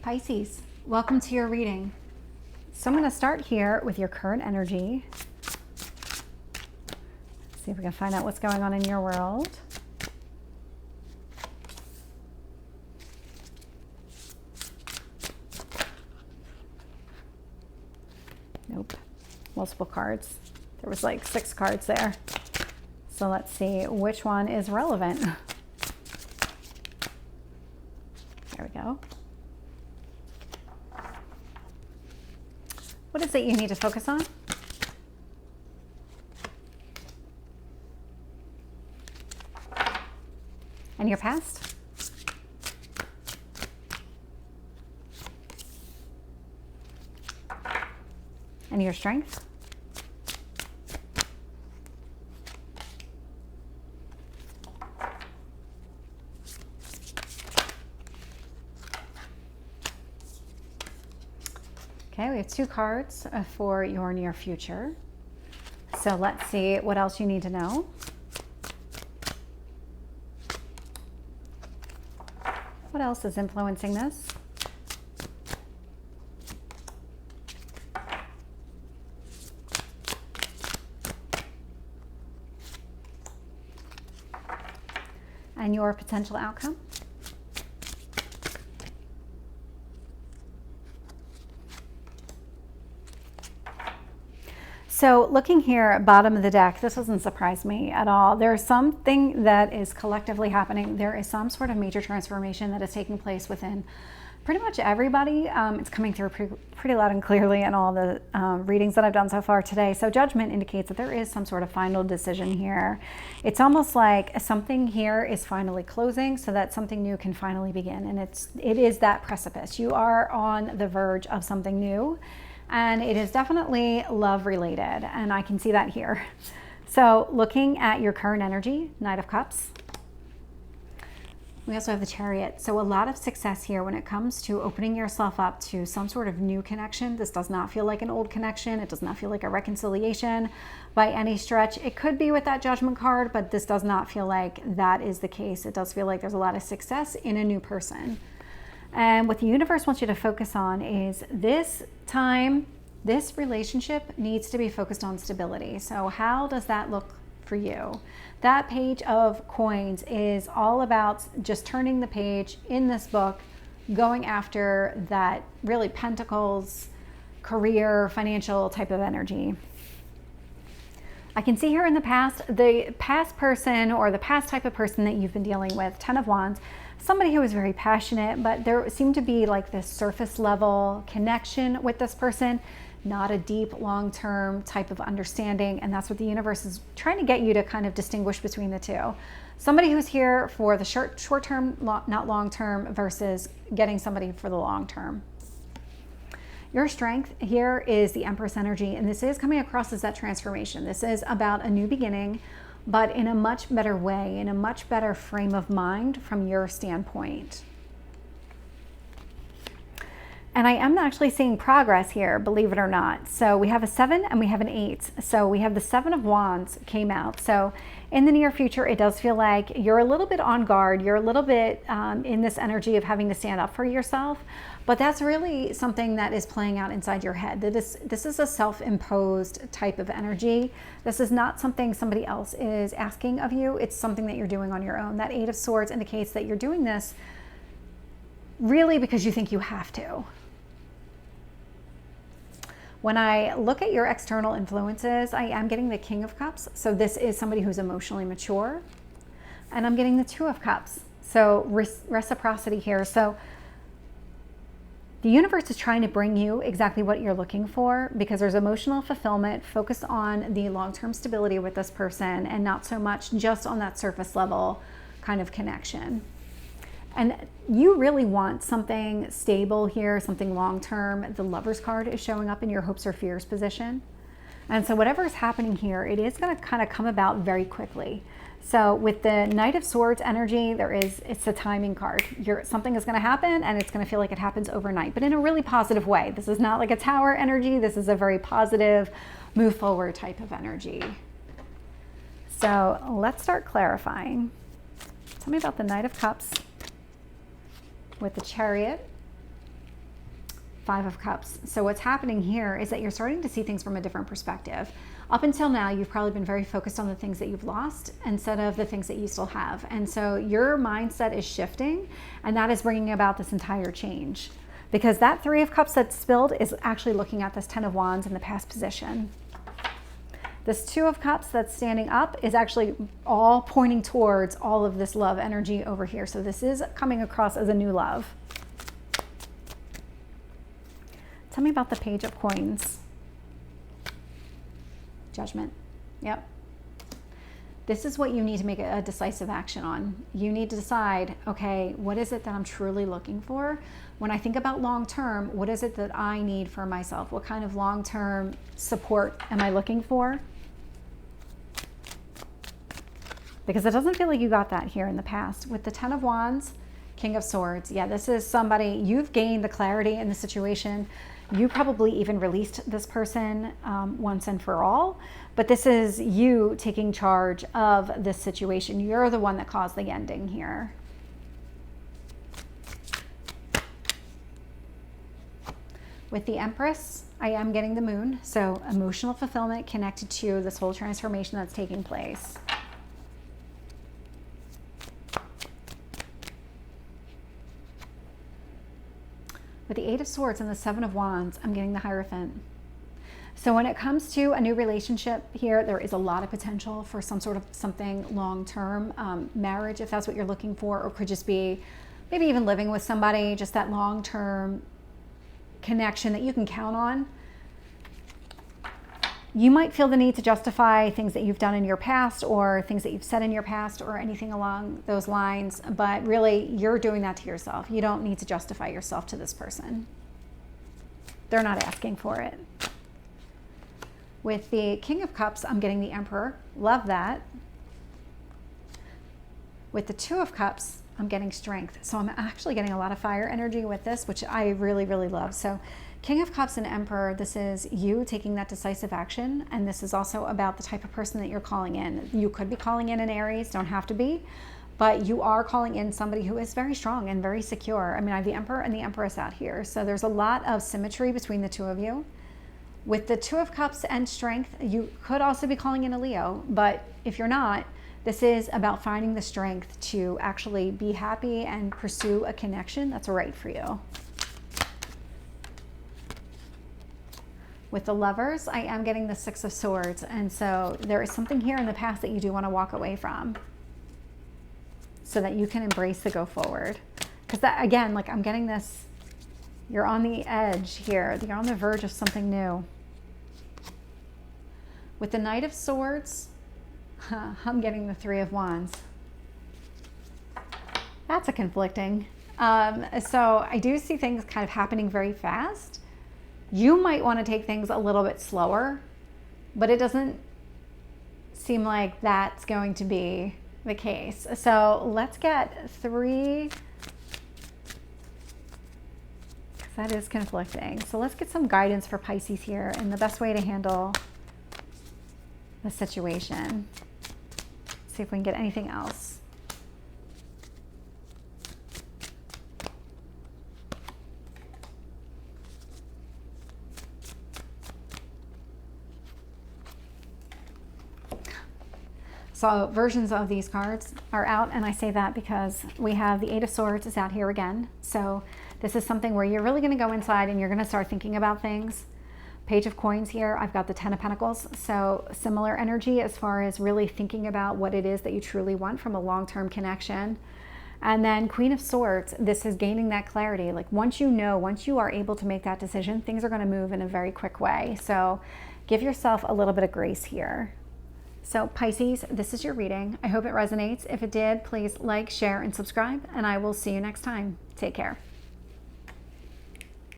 Pisces, welcome to your reading. So I'm going to start here with your current energy. See if we can find out what's going on in your world. Nope, multiple cards. There was like 6 cards there. So let's see which one is relevant. There we go. What is it you need to focus on? And your past? And your strength? Okay, we have 2 cards for your near future. So let's see what else you need to know. What else is influencing this? And your potential outcome? So looking here at bottom of the deck, this doesn't surprise me at all. There's something that is collectively happening. There is some sort of major transformation that is taking place within pretty much everybody. It's coming through pretty loud and clearly in all the readings that I've done so far today. So judgment indicates that there is some sort of final decision here. It's almost like something here is finally closing so that something new can finally begin. And it is that precipice. You are on the verge of something new. And it is definitely love related, and I can see that here. So looking at your current energy, Knight of Cups. We also have the Chariot. So a lot of success here when it comes to opening yourself up to some sort of new connection. This does not feel like an old connection. It does not feel like a reconciliation by any stretch. It could be with that Judgment card, but this does not feel like that is the case. It does feel like there's a lot of success in a new person. And what the universe wants you to focus on is this time, this relationship needs to be focused on stability. So how does that look for you? That page of coins is all about just turning the page in this book, going after that really pentacles, career, financial type of energy. I can see here in the past person or the past type of person that you've been dealing with, 10 of Wands, somebody who is very passionate, but there seemed to be like this surface level connection with this person, not a deep long-term type of understanding. And that's what the universe is trying to get you to kind of distinguish between the two. Somebody who's here for the short term, not long term, versus getting somebody for the long term. Your strength here is the Empress energy, and this is coming across as that transformation. This is about a new beginning, but in a much better way, in a much better frame of mind from your standpoint. And I am actually seeing progress here, believe it or not. So we have a 7 and we have an 8. So we have the 7 of Wands came out. So in the near future, it does feel like you're a little bit on guard. You're a little bit in this energy of having to stand up for yourself. But that's really something that is playing out inside your head. This is a self-imposed type of energy. This is not something somebody else is asking of you. It's something that you're doing on your own. That 8 of Swords indicates that you're doing this really because you think you have to. When I look at your external influences, I am getting the King of Cups. So this is somebody who's emotionally mature. And I'm getting the 2 of Cups. So reciprocity here. So the universe is trying to bring you exactly what you're looking for, because there's emotional fulfillment focused on the long-term stability with this person and not so much just on that surface level kind of connection. And you really want something stable here, something long-term. The Lover's card is showing up in your hopes or fears position. And so whatever is happening here, it is going to kind of come about very quickly. So with the Knight of Swords energy, it's a timing card. Something is going to happen and it's going to feel like it happens overnight, but in a really positive way. This is not like a Tower energy. This is a very positive, move forward type of energy. So let's start clarifying. Tell me about the Knight of Cups with the Chariot Five of Cups. So what's happening here is that you're starting to see things from a different perspective. Up until now, you've probably been very focused on the things that you've lost instead of the things that you still have. And so your mindset is shifting, and that is bringing about this entire change. Because that Three of Cups that's spilled is actually looking at this Ten of Wands in the past position. This Two of Cups that's standing up is actually all pointing towards all of this love energy over here. So this is coming across as a new love. Tell me about the Page of Coins. Judgment. Yep. This is what you need to make a decisive action on. You need to decide, okay, what is it that I'm truly looking for? When I think about long-term, what is it that I need for myself? What kind of long-term support am I looking for? Because it doesn't feel like you got that here in the past. With the Ten of Wands, King of Swords. Yeah, this is somebody, you've gained the clarity in the situation. You probably even released this person once and for all, but this is you taking charge of this situation. You're the one that caused the ending here. With the Empress, I am getting the Moon, so emotional fulfillment connected to this whole transformation that's taking place. With the Eight of Swords and the Seven of Wands, I'm getting the Hierophant. So when it comes to a new relationship here, there is a lot of potential for some sort of something long-term, marriage, if that's what you're looking for, or could just be maybe even living with somebody, just that long-term connection that you can count on. You might feel the need to justify things that you've done in your past or things that you've said in your past or anything along those lines, but really you're doing that to yourself. You don't need to justify yourself to this person. They're not asking for it. With the King of Cups, I'm getting the Emperor. Love that. With the Two of Cups, I'm getting Strength. So I'm actually getting a lot of fire energy with this, which I really, really love. So King of Cups and Emperor, this is you taking that decisive action. And this is also about the type of person that you're calling in. You could be calling in an Aries, don't have to be, but you are calling in somebody who is very strong and very secure. I mean, I have the Emperor and the Empress out here. So there's a lot of symmetry between the two of you. With the Two of Cups and Strength, you could also be calling in a Leo, but if you're not, this is about finding the strength to actually be happy and pursue a connection that's right for you. With the Lovers, I am getting the Six of Swords, and so there is something here in the past that you do want to walk away from so that you can embrace the go forward. Because that, again, like I'm getting this, you're on the edge here. You're on the verge of something new. With the Knight of Swords, I'm getting the Three of Wands. That's a conflicting. So I do see things kind of happening very fast. You might want to take things a little bit slower, but it doesn't seem like that's going to be the case. So let's get three. That is conflicting. So let's get some guidance for Pisces here and the best way to handle the situation. See if we can get anything else. So versions of these cards are out, and I say that because we have the Eight of Swords is out here again. So this is something where you're really going to go inside and you're going to start thinking about things. Page of Coins here, I've got the Ten of Pentacles. So similar energy as far as really thinking about what it is that you truly want from a long-term connection. And then Queen of Swords, this is gaining that clarity. Like once you know, once you are able to make that decision, things are going to move in a very quick way. So give yourself a little bit of grace here. So Pisces, this is your reading. I hope it resonates. If it did, please like, share, and subscribe, and I will see you next time. Take care.